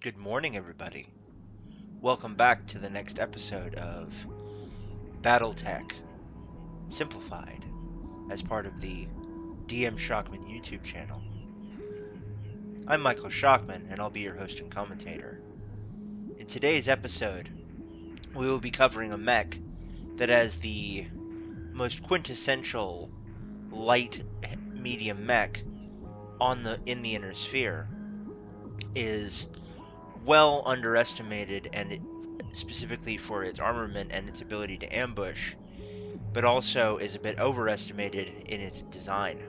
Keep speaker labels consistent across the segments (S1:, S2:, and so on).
S1: Good morning, everybody. Welcome back to the next episode of BattleTech Simplified as part of the DM Shockman YouTube channel. I'm Michael Shockman, and I'll be your host and commentator. In today's episode, we will be covering a mech that has the most quintessential light medium mech in the inner sphere, is well underestimated, and specifically for its armament and its ability to ambush, but also is a bit overestimated in its design.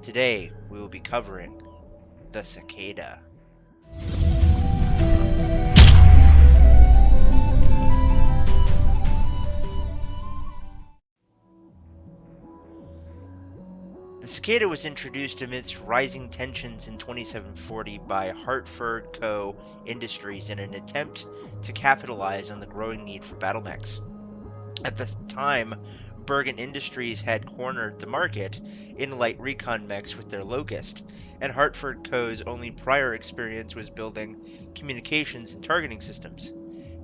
S1: Today, we will be covering the Cicada. The Cicada was introduced amidst rising tensions in 2740 by Hartford Co. Industries in an attempt to capitalize on the growing need for battle mechs. At the time, Bergen Industries had cornered the market in light recon mechs with their Locust, and Hartford Co.'s only prior experience was building communications and targeting systems.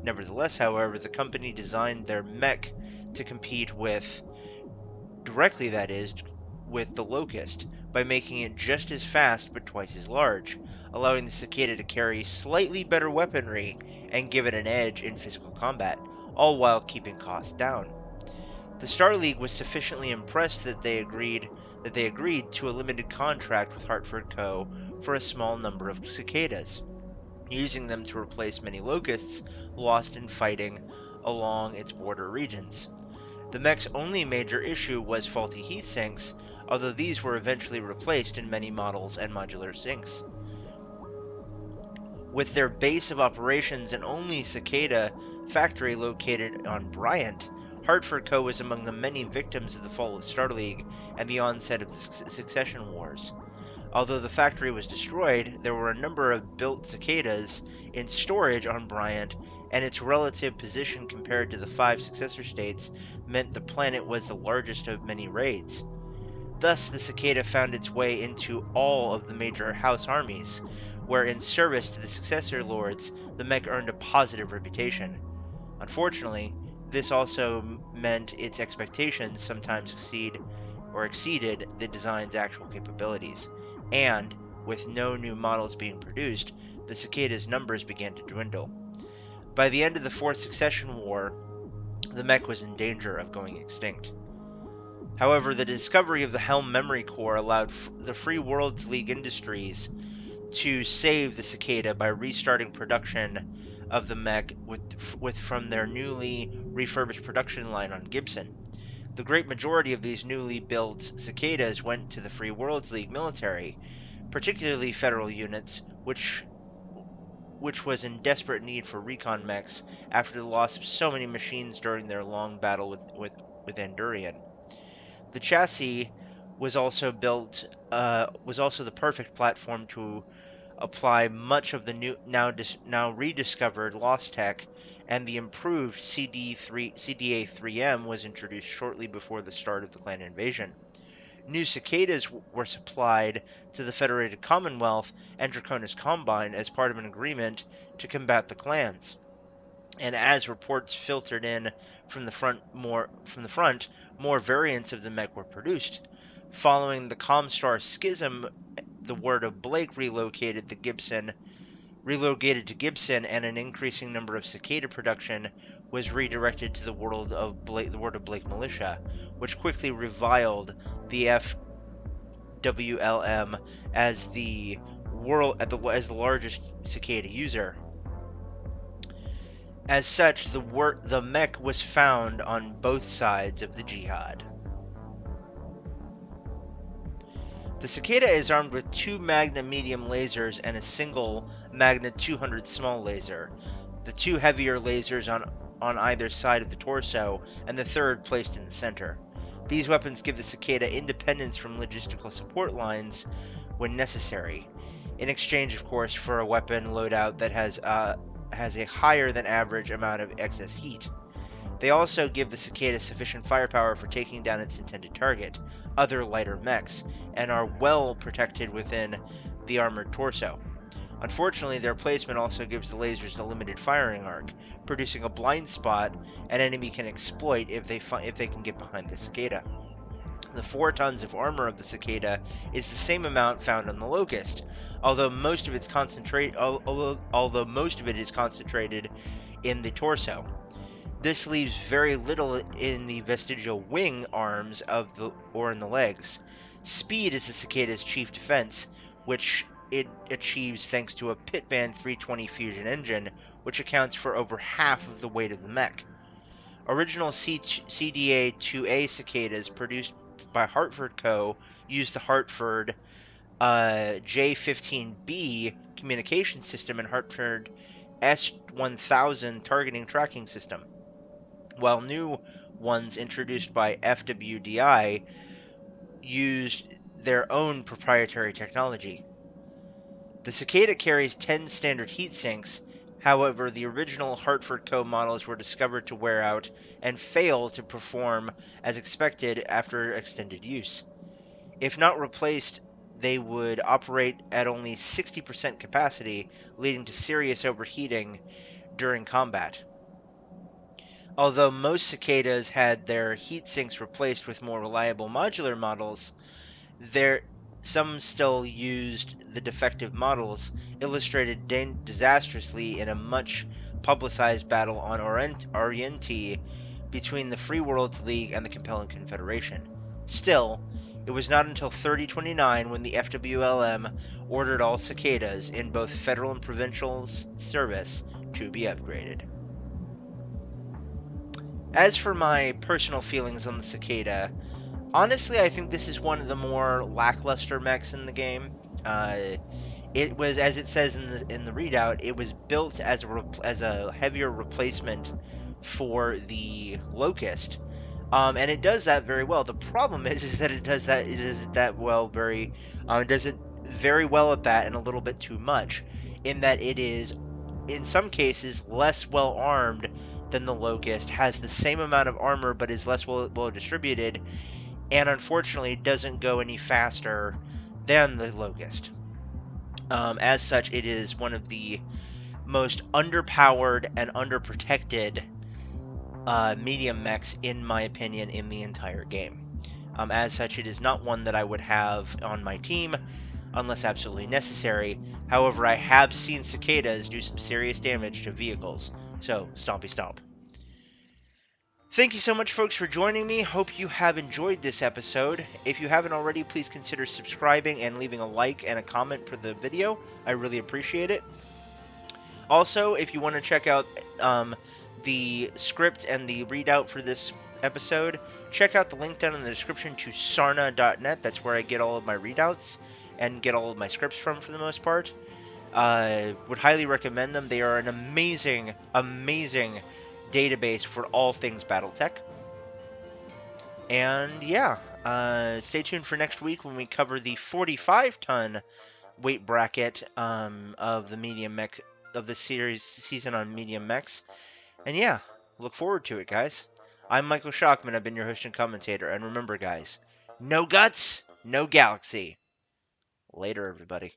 S1: Nevertheless, however, the company designed their mech to compete directly with the Locust, by making it just as fast but twice as large, allowing the Cicada to carry slightly better weaponry and give it an edge in physical combat, all while keeping costs down. The Star League was sufficiently impressed that they agreed to a limited contract with Hartford Co. for a small number of Cicadas, using them to replace many Locusts lost in fighting along its border regions. The mech's only major issue was faulty heat sinks, although these were eventually replaced in many models and modular sinks. With their base of operations and only Cicada factory located on Bryant, Hartford Co. was among the many victims of the fall of Star League and the onset of the Succession Wars. Although the factory was destroyed, there were a number of built Cicadas in storage on Bryant, and its relative position compared to the 5 successor states meant the planet was the largest of many raids. Thus, the Cicada found its way into all of the major house armies, where in service to the successor lords, the mech earned a positive reputation. Unfortunately, this also meant its expectations sometimes exceeded the design's actual capabilities, and, with no new models being produced, the Cicada's numbers began to dwindle. By the end of the Fourth Succession War, the mech was in danger of going extinct. However, the discovery of the Helm Memory Core allowed the Free Worlds League Industries to save the Cicada by restarting production of the mech from their newly refurbished production line on Gibson. The great majority of these newly built Cicadas went to the Free Worlds League military, particularly federal units, which was in desperate need for recon mechs after the loss of so many machines during their long battle with Andurian. The chassis was also the perfect platform to apply much of the now rediscovered lost tech, and the improved CDA-3M was introduced shortly before the start of the clan invasion. New Cicadas were supplied to the Federated Commonwealth and Draconis Combine as part of an agreement to combat the clans. And as reports filtered in from the front, more variants of the mech were produced. Following the Comstar schism, the Word of Blake relocated to Gibson, and an increasing number of Cicada production was redirected to the Word of Blake militia, which quickly reviled the FWLM as the largest Cicada user. As such, the mech was found on both sides of the jihad. The Cicada is armed with 2 Magna medium lasers and a single Magna 200 small laser, the 2 heavier lasers on either side of the torso, and the third placed in the center. These weapons give the Cicada independence from logistical support lines when necessary, in exchange, of course, for a weapon loadout that has a higher than average amount of excess heat. They also give the Cicada sufficient firepower for taking down its intended target, other lighter mechs, and are well protected within the armored torso. Unfortunately, their placement also gives the lasers a limited firing arc, producing a blind spot an enemy can exploit if they can get behind the Cicada. The 4 tons of armor of the Cicada is the same amount found on the Locust, although most of although most of it is concentrated in the torso. This leaves very little in the vestigial wing arms or in the legs. Speed is the Cicada's chief defense, which it achieves thanks to a Pitman 320 fusion engine, which accounts for over half of the weight of the mech. Original CDA-2A Cicadas produced by Hartford Co. used the Hartford J15B communication system and Hartford S1000 targeting tracking system, while new ones introduced by FWDI used their own proprietary technology. The Cicada carries 10 standard heat sinks. However, the original Hartford Co. models were discovered to wear out and fail to perform as expected after extended use. If not replaced, they would operate at only 60% capacity, leading to serious overheating during combat. Although most Cicadas had their heat sinks replaced with more reliable modular models, there some still used the defective models, illustrated disastrously in a much publicized battle on Oriente between the Free Worlds League and the Compelling Confederation. Still, it was not until 3029 when the FWLM ordered all Cicadas in both federal and provincial service to be upgraded. As for my personal feelings on the Cicada, honestly, I think this is one of the more lackluster mechs in the game. It was, as it says in the readout, it was built as a heavier replacement for the Locust, and it does that very well. The problem is that it does that well it does it very well at that, and a little bit too much, in that it is in some cases less well armed than the Locust, has the same amount of armor but is less well distributed, and unfortunately doesn't go any faster than the Locust. As such, it is one of the most underpowered and underprotected medium mechs, in my opinion, in the entire game. As such, it is not one that I would have on my team unless absolutely necessary. However, I have seen Cicadas do some serious damage to vehicles, so stompy stomp. Thank you so much, folks, for joining me. Hope you have enjoyed this episode. If you haven't already, please consider subscribing and leaving a like and a comment for the video. I really appreciate it. Also, if you want to check out the script and the readout for this episode, check out the link down in the description to sarna.net. That's where I get all of my readouts and get all of my scripts from, for the most part. Would highly recommend them. They are an amazing, amazing database for all things BattleTech. And yeah, stay tuned for next week when we cover the 45-ton weight bracket of the medium mech of the season on medium mechs. And yeah, look forward to it, guys. I'm Michael Schockman. I've been your host and commentator. And remember, guys, no guts, no galaxy. Later, everybody.